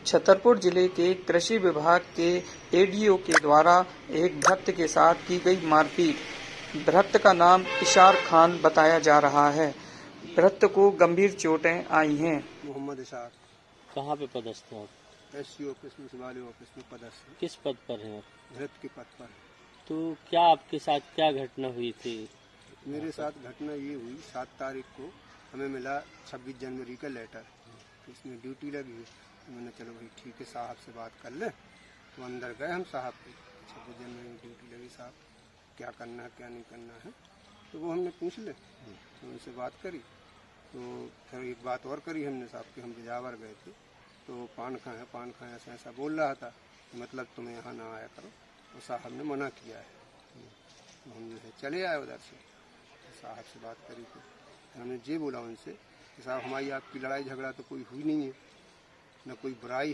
छतरपुर जिले के कृषि विभाग के एडीओ के द्वारा एक भक्त के साथ की गई मारपीट। भक्त का नाम इशार खान बताया जा रहा है। भक्त को गंभीर चोटें आई हैं। मोहम्मद इशार। कहाँ पे पदस्थ हैं आप? एससी ऑफिस में, शिवालय ऑफिस में पदस्थ हैं। किस पद पर हैं आप? भृत्य के पद पर। तो क्या आपके साथ क्या घटना हुई थी? मेरे साथ घटना ये हुई, 7 तारीख को हमें मिला 26 जनवरी का लेटर। इसमें ड्यूटी लगी हुई। मैंने चलो भाई ठीक है, साहब से बात कर ले। तो अंदर गए हम साहब के, 26 जनवरी में ड्यूटी लगी, साहब क्या करना है क्या नहीं करना है। तो वो हमने पूछ ले, तो उनसे बात करी। तो फिर एक बात और करी हमने साहब कि हम बिजावर गए थे, तो पान खाएँ ऐसा ऐसा बोल रहा था, मतलब तुम्हें यहाँ ना आया करो। तो साहब ने मना किया है। तो हम जो है चले आए उधर से। साहब से बात करी थी, हमने ये बोला उनसे कि साहब हमारी आपकी लड़ाई झगड़ा तो कोई हुई नहीं है, न कोई बुराई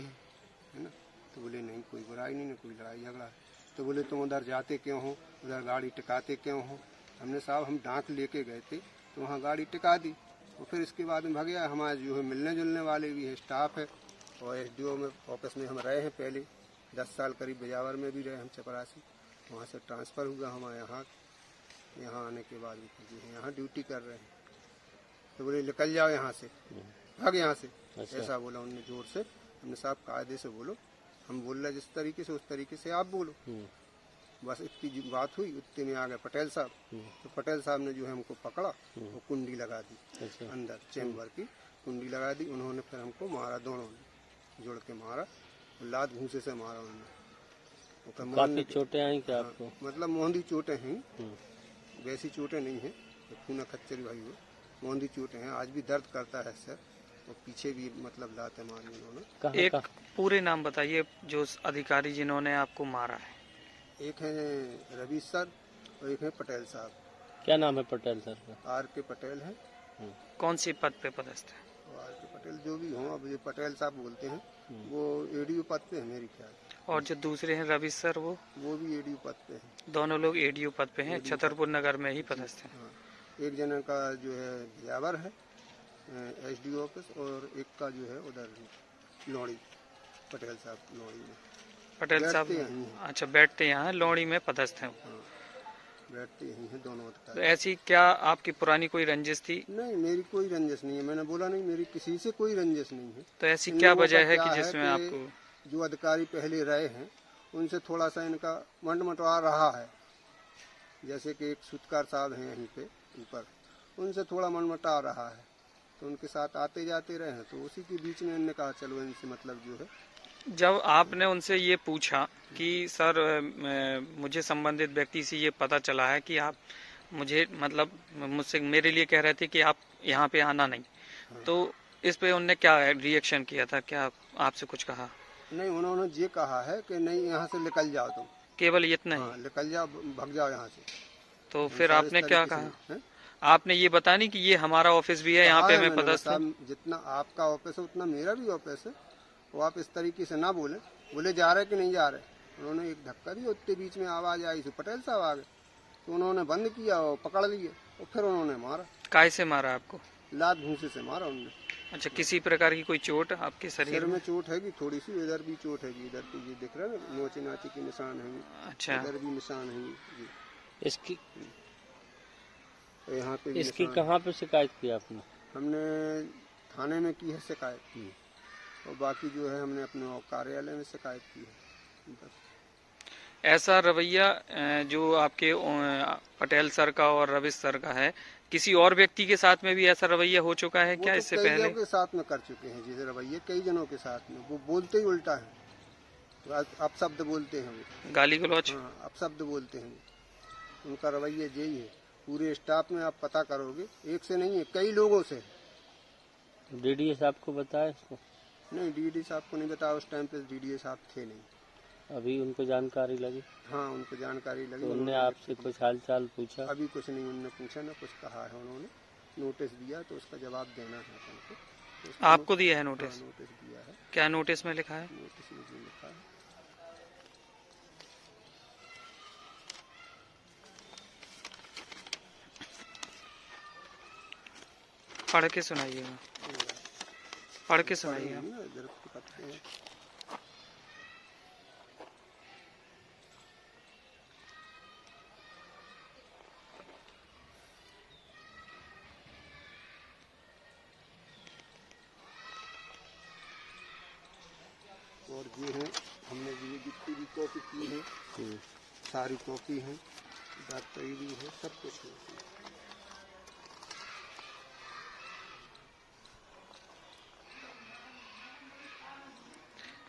है ना। तो बोले नहीं, कोई बुराई नहीं, न कोई लड़ाई झगड़ा है। तो बोले तुम उधर जाते क्यों हो, उधर गाड़ी टिकाते क्यों हो। हमने साहब हम डांक लेके गए थे, तो वहाँ गाड़ी टिका दी। और फिर इसके बाद में भगया। हमारे जो है मिलने जुलने वाले भी है, स्टाफ है, और एसडीओ में ऑफिस में हम रहे हैं पहले 10 साल करीब। बिजावर में भी रहे हम, चपरासी। वहाँ से ट्रांसफ़र हुआ हमारे यहाँ आने के बाद जो है यहाँ ड्यूटी कर रहे हैं। तो बोले निकल जाओ यहाँ से, भाग यहाँ से। अच्छा। ऐसा बोला उन्होंने जोर से। हमने साहब कायदे से बोलो, हम बोल रहे जिस तरीके से उस तरीके से आप बोलो। बस इतनी बात हुई, उतने में आ गए पटेल साहब। तो पटेल साहब ने जो है हमको पकड़ा और कुंडी लगा दी। अच्छा। अंदर चैम्बर की कुंडी लगा दी। उन्होंने फिर हमको मारा, दोनों ने जुड़ के मारा, लात घूंसे से मारा उन्होंने। काफी चोटें आई क्या आपको? मतलब मोहंदी चोटें हैं, वैसी चोटें नहीं है, तो खूना खच्चरी भाई हो, मोहंदी चोटें हैं। आज भी दर्द करता है सर, और पीछे भी मतलब लाते मारी उन्होंने। एक पूरे नाम बताइए जो अधिकारी जिन्होंने आपको मारा है। एक है रवि सर और एक है पटेल साहब। क्या नाम है पटेल सर का? RK पटेल है। कौन सी पद पे पदस्थ है? RK पटेल जो भी हो, अब ये पटेल साहब बोलते हैं, वो एडीओ पद पे है मेरी ख्याल। और जो दूसरे हैं रवि सर, वो भी एडीओ पद पे है। दोनों लोग एडीओ पद पे हैं, छतरपुर नगर में ही पदस्थ हैं। हाँ, एक जना का जो है बिजावर है एसडीओ ऑफिस, और एक का जो है उधर लौड़ी, पटेल साहब लौड़ी में। पटेल साहब अच्छा बैठते यहाँ लौड़ी में पदस्थ हैं। हाँ, बैठते यहीं हैं दोनों अधिकारी। तो ऐसी क्या आपकी पुरानी कोई रंजिश थी? नहीं, मेरी कोई रंजिश नहीं है। मैंने बोला नहीं, मेरी किसी से कोई रंजिश नहीं है। तो ऐसी क्या वजह है कि जिसमें आपको? जो अधिकारी पहले रहे हैं उनसे थोड़ा सा इनका मंटमटवा रहा है। जैसे कि एक सुतकार साहब हैं यहीं पे ऊपर, उनसे थोड़ा मनमटा रहा है। तो उनके साथ आते जाते रहे हैं, तो उसी के बीच में इन्होंने कहा चलो इनसे मतलब जो है। जब आपने उनसे ये पूछा कि सर मुझे संबंधित व्यक्ति से ये पता चला है कि आप मुझे मतलब मुझसे मेरे लिए कह रहे थे कि आप यहाँ पे आना नहीं, तो इस पे उनने क्या रिएक्शन किया था? क्या आपसे कुछ कहा? नहीं, उन्होंने ये कहा है कि नहीं यहाँ से निकल जाओ तुम, केवल इतना ही? हाँ, निकल जाओ, भाग जाओ यहाँ से। तो फिर आपने क्या कहा? आपने ये बता नहीं कि ये हमारा ऑफिस भी है, यहाँ पे मैं पदस्थ हूँ। जितना आपका ऑफिस है उतना मेरा भी ऑफिस है, वो आप इस तरीके से ना बोले। बोले जा रहे कि नहीं जा रहे। उन्होंने एक धक्का दिया, उतने बीच में आवाज आई, तो पटेल साहब आ गए, तो उन्होंने बंद किया और पकड़ लिए, और फिर उन्होंने मारा। काय से मारा आपको? लात घूंसे से मारा उन्होंने। अच्छा, किसी प्रकार की कोई चोट आपके शरीर में? चोट हैगी थोड़ी सी, इधर भी चोट हैगी, इधर पे ये दिख रहा है ना, नोचे नाचे के निशान है। अच्छा, इधर भी निशान है। इसकी यहाँ पे इसकी कहाँ पे शिकायत की आपने? हमने थाने में की है शिकायत, और बाकी जो है हमने अपने कार्यालय में शिकायत की है। ऐसा रवैया जो आपके पटेल सर का और रविश सर का है, किसी और व्यक्ति के साथ में भी ऐसा रवैया हो चुका है क्या? इससे पहले कई के साथ में कर चुके हैं जैसे रवैये, कई जनों के साथ में। वो बोलते ही उल्टा है, तो अपशब्द बोलते हैं वो, गाली गलौज। हाँ, अपशब्द बोलते हैं। उनका रवैया यही है। पूरे स्टाफ में आप पता करोगे, एक से नहीं है, कई लोगों से। डीडीए साहब को बताया इसको? नहीं, डीडी साहब को नहीं बताया, उस टाइम पे डीडी साहब थे नहीं। अभी उनको जानकारी लगी? हाँ, उनको जानकारी लगी। तो उन्होंने आपसे कुछ हाल चाल पूछा? अभी कुछ नहीं उन्होंने पूछा, ना कुछ कहा है। उन्होंने नोटिस दिया, तो उसका जवाब देना है हमको। तो आपको दिया है नोटिस? हाँ, नोटिस दिया है। क्या नोटिस में लिखा है? नोटिस में जो लिखा है, पढ़ के सुनाइएगा, पढ़ के सुनाइएगा। और ये है हमने ये जितनी भी कॉपी की है हम्म। सारी कॉपी है, डॉक्टरी भी है, सब कुछ है।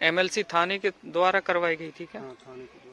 एमएलसी थाने के द्वारा करवाई गई थी क्या? हाँ थाने के